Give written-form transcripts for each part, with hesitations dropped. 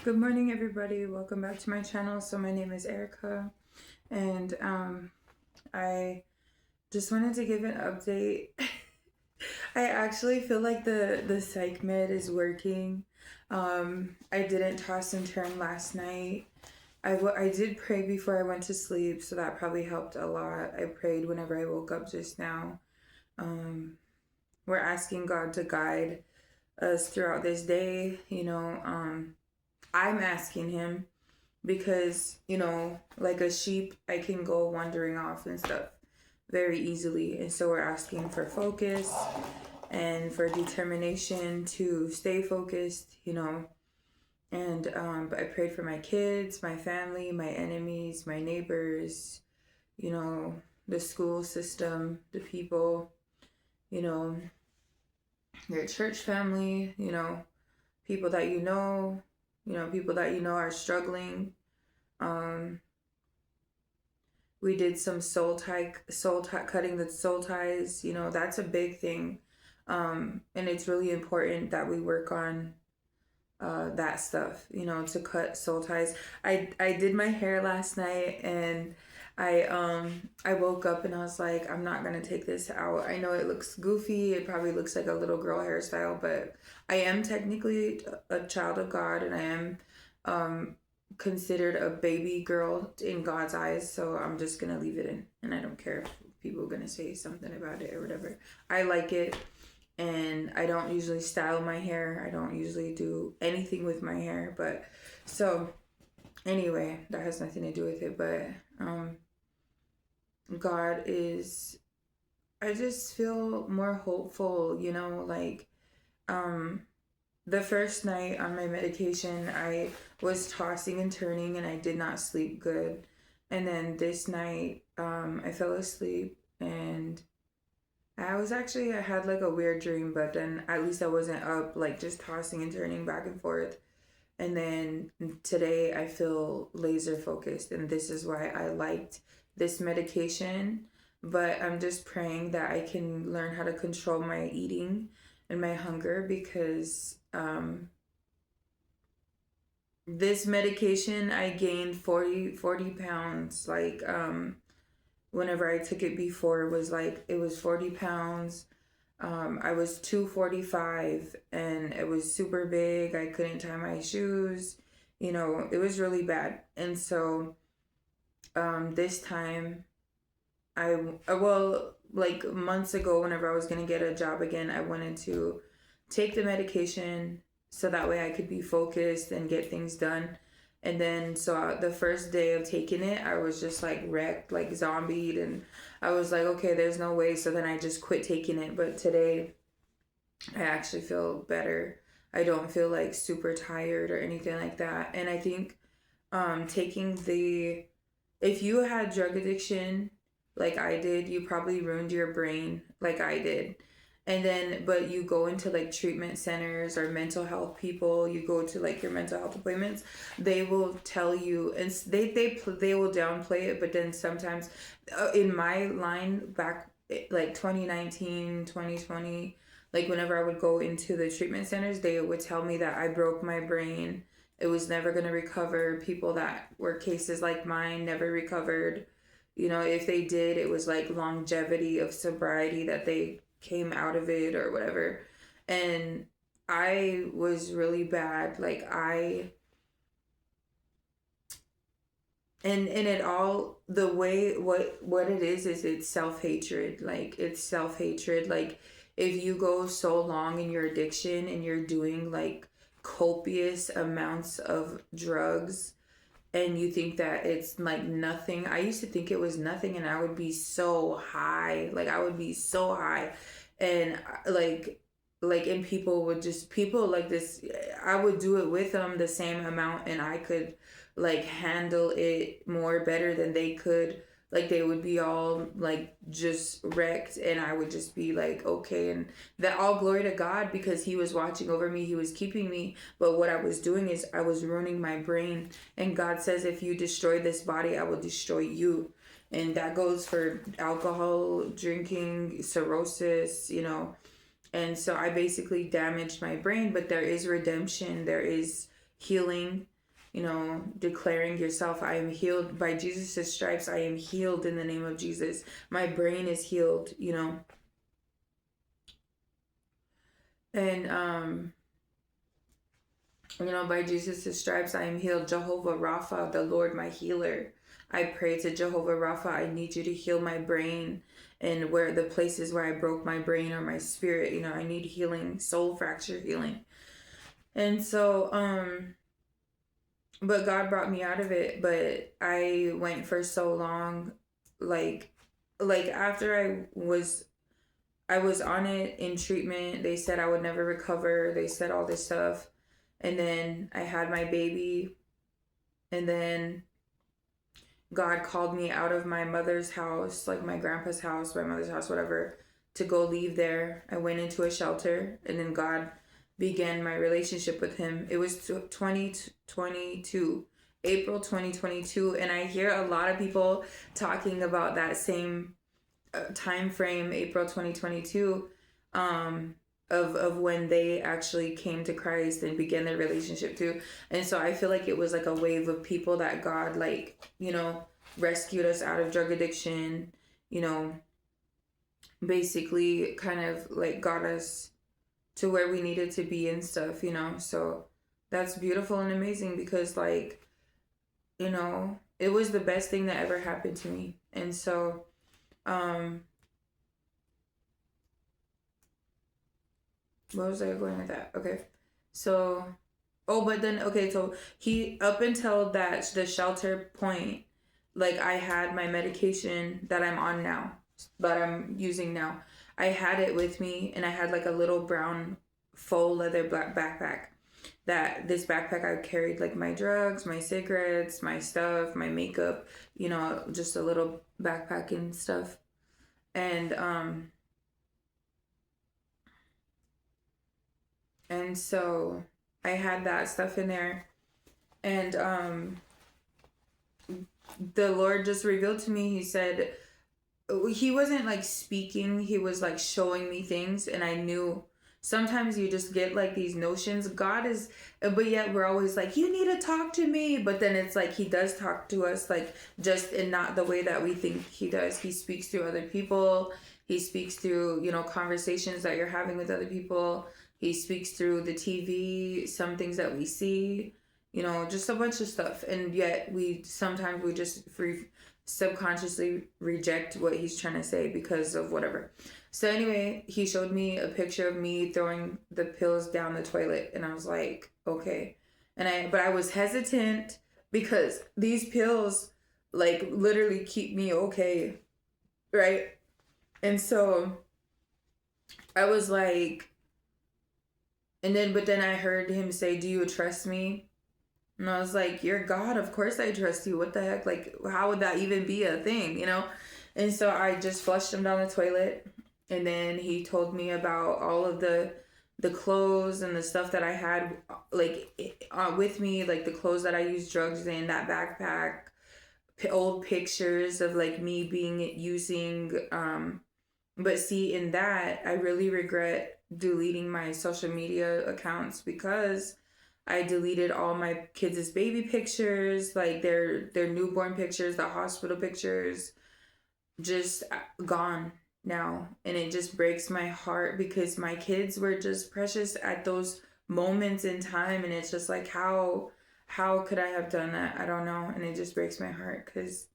Good morning, everybody. Welcome back to my channel. So my name is Erica, and I just wanted to give an update. I actually feel like the psych med is working. I didn't toss and turn last night. I did pray before I went to sleep, so that probably helped a lot. I prayed whenever I woke up just now. We're asking God to guide us throughout this day. I'm asking him because, like a sheep, I can go wandering off and stuff very easily. And so we're asking for focus and for determination to stay focused, And but I prayed for my kids, my family, my enemies, my neighbors, the school system, the people, your church family, people that people that are struggling. We did some cutting the soul ties. That's a big thing, and it's really important that we work on that stuff. To cut soul ties. I did my hair last night, and I woke up and I was like, I'm not gonna take this out. I know it looks goofy. It probably looks like a little girl hairstyle, but I am technically a child of God, and I am considered a baby girl in God's eyes. So I'm just gonna leave it in, and I don't care if people are gonna say something about it or whatever. I like it, and I don't usually style my hair. I don't usually do anything with my hair, but so anyway, that has nothing to do with it. But God is, I just feel more hopeful, the first night on my medication, I was tossing and turning and I did not sleep good. And then this night, I fell asleep, and I had like a weird dream, but then at least I wasn't up, like just tossing and turning back and forth. And then today I feel laser focused, and this is why I liked this medication. But I'm just praying that I can learn how to control my eating and my hunger, because this medication, I gained 40 pounds. Like, whenever I took it before, it was 40 pounds. I was 245, and it was super big. I couldn't tie my shoes. It was really bad. And so this time, like months ago, whenever I was going to get a job again, I wanted to take the medication so that way I could be focused and get things done. And then, so the first day of taking it, I was just like wrecked, like zombied. And I was like, okay, there's no way. So then I just quit taking it. But today, I actually feel better. I don't feel like super tired or anything like that. And I think if you had drug addiction like I did, you probably ruined your brain like I did. And then, but you go into like treatment centers or mental health people, you go to like your mental health appointments, they will tell you, and they will downplay it. But then sometimes, in my line back, like 2019, 2020, like whenever I would go into the treatment centers, they would tell me that I broke my brain. It was never going to recover. People that were cases like mine never recovered. If they did, it was like longevity of sobriety that they came out of it or whatever. And I was really bad. Like and it all, the way, what it is it's self-hatred. Like it's self-hatred. Like if you go so long in your addiction and you're doing like copious amounts of drugs, and you think that it's like nothing. I used to think it was nothing, and I would be so high. Like I would be so high, and and people like this, I would do it with them the same amount, and I could like handle it more better than they could. Like they would be all like just wrecked, and I would just be like, okay. And that, all glory to God, because he was watching over me, he was keeping me. But what I was doing is I was ruining my brain. And God says, if you destroy this body, I will destroy you. And that goes for alcohol, drinking, cirrhosis, And so I basically damaged my brain. But there is redemption, there is healing, declaring yourself, I am healed by Jesus' stripes. I am healed in the name of Jesus. My brain is healed, and by Jesus' stripes I am healed. Jehovah Rapha, the Lord my healer. I pray to Jehovah Rapha, I need you to heal my brain, and where the places where I broke my brain or my spirit, I need healing, soul fracture healing. And so but God brought me out of it. But I went for so long, like after I was on it in treatment. They said I would never recover. They said all this stuff. And then I had my baby. And then God called me out of my mother's house, like my grandpa's house, my mother's house, whatever, to go leave there. I went into a shelter. And then God began my relationship with him. It was 2022, April 2022. And I hear a lot of people talking about that same time frame, April 2022, of when they actually came to Christ and began their relationship too. And so I feel like it was like a wave of people that God, rescued us out of drug addiction, basically kind of like got us to where we needed to be and stuff, so that's beautiful and amazing, because it was the best thing that ever happened to me. And so what was I going with that? Okay. So, but then, okay, so he, up until the shelter point, like I had my medication that I'm on now, that I'm using now. I had it with me, and I had like a little brown faux leather black backpack. This backpack I carried like my drugs, my cigarettes, my stuff, my makeup, just a little backpack and stuff. And so I had that stuff in there, and the Lord just revealed to me. He said, he wasn't like speaking, he was like showing me things, and I knew. Sometimes you just get like these notions. God is, but yet we're always like, you need to talk to me. But then it's like, he does talk to us, like just in not the way that we think he does. He speaks through other people. He speaks through, conversations that you're having with other people. He speaks through the TV, some things that we see, just a bunch of stuff. And yet sometimes we just subconsciously reject what he's trying to say because of whatever. So anyway, he showed me a picture of me throwing the pills down the toilet, and I was like, okay. But I was hesitant because these pills like literally keep me okay, right? And so I was like, but then I heard him say, do you trust me? And I was like, you're God, of course I trust you. What the heck? Like, how would that even be a thing, And so I just flushed him down the toilet. And then he told me about all of the clothes and the stuff that I had, with me, like the clothes that I used drugs in, that backpack, old pictures of like me using, but see, in that, I really regret deleting my social media accounts, because I deleted all my kids' baby pictures, like their newborn pictures, the hospital pictures, just gone now. And it just breaks my heart, because my kids were just precious at those moments in time. And it's just like, how could I have done that? I don't know. And it just breaks my heart, because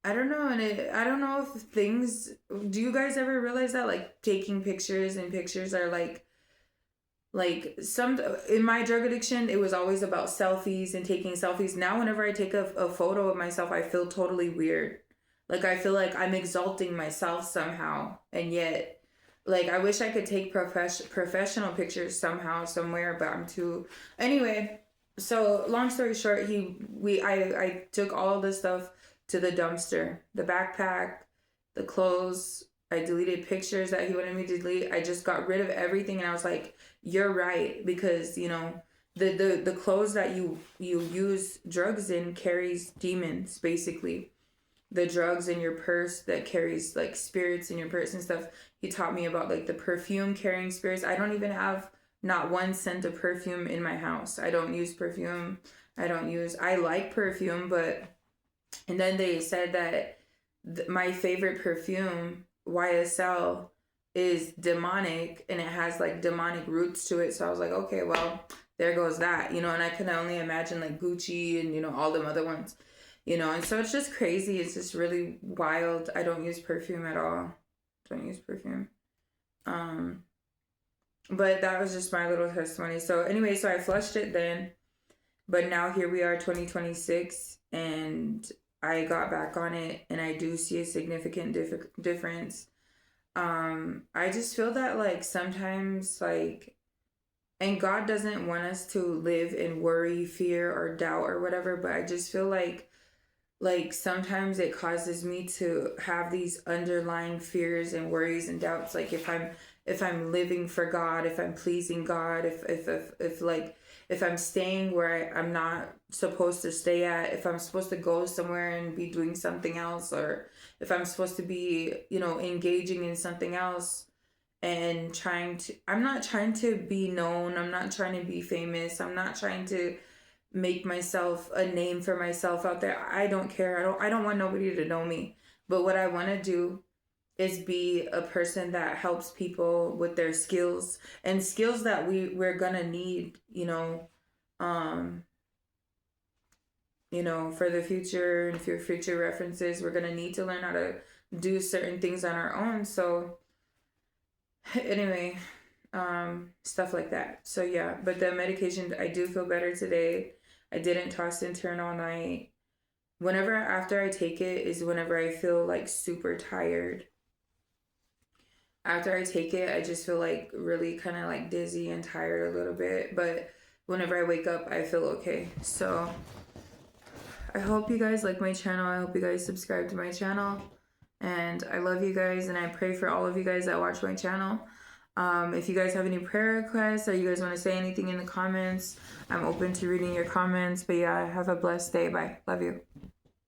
I don't know. And I don't know if do you guys ever realize that like taking pictures and pictures are like some, in my drug addiction, it was always about selfies and taking selfies. Now, whenever I take a photo of myself, I feel totally weird. Like, I feel like I'm exalting myself somehow. And yet, like, I wish I could take professional pictures somehow, somewhere, but I'm too... Anyway, so long story short, I took all this stuff to the dumpster. The backpack, the clothes, I deleted pictures that he wanted me to delete. I just got rid of everything, and I was like, you're right, because, the clothes that you use drugs in carries demons, basically. The drugs in your purse that carries like spirits in your purse and stuff. He taught me about like the perfume carrying spirits. I don't even have not one scent of perfume in my house. I don't use perfume. I like perfume, but, and then they said that my favorite perfume, YSL, is demonic and it has like demonic roots to it. So I was like, okay, well, there goes that, you know, and I can only imagine like Gucci and, you know, all them other ones, you know, and so it's just crazy. It's just really wild. I don't use perfume at all. Don't use perfume. But that was just my little testimony. So anyway, so I flushed it then, but now here we are, 2026, and I got back on it and I do see a significant difference. I just feel that like sometimes like, and God doesn't want us to live in worry, fear, or doubt or whatever, but I just feel like sometimes it causes me to have these underlying fears and worries and doubts, like if I'm living for God, if I'm pleasing God, if I'm staying where I'm not supposed to stay at, if I'm supposed to go somewhere and be doing something else, or if I'm supposed to be, you know, engaging in something else and I'm not trying to be known, I'm not trying to be famous, I'm not trying to make myself a name for myself out there. I don't care. I don't want nobody to know me. But what I want to do is be a person that helps people with their skills, and skills that we're gonna need, for the future and for future references. We're gonna need to learn how to do certain things on our own. So anyway, stuff like that. So yeah, but the medication, I do feel better today. I didn't toss and turn all night. Whenever after I take it is whenever I feel like super tired. After I take it, I just feel like really kind of like dizzy and tired a little bit. But whenever I wake up, I feel okay. So I hope you guys like my channel. I hope you guys subscribe to my channel. And I love you guys, and I pray for all of you guys that watch my channel. If you guys have any prayer requests or you guys want to say anything in the comments, I'm open to reading your comments. But yeah, have a blessed day. Bye. Love you.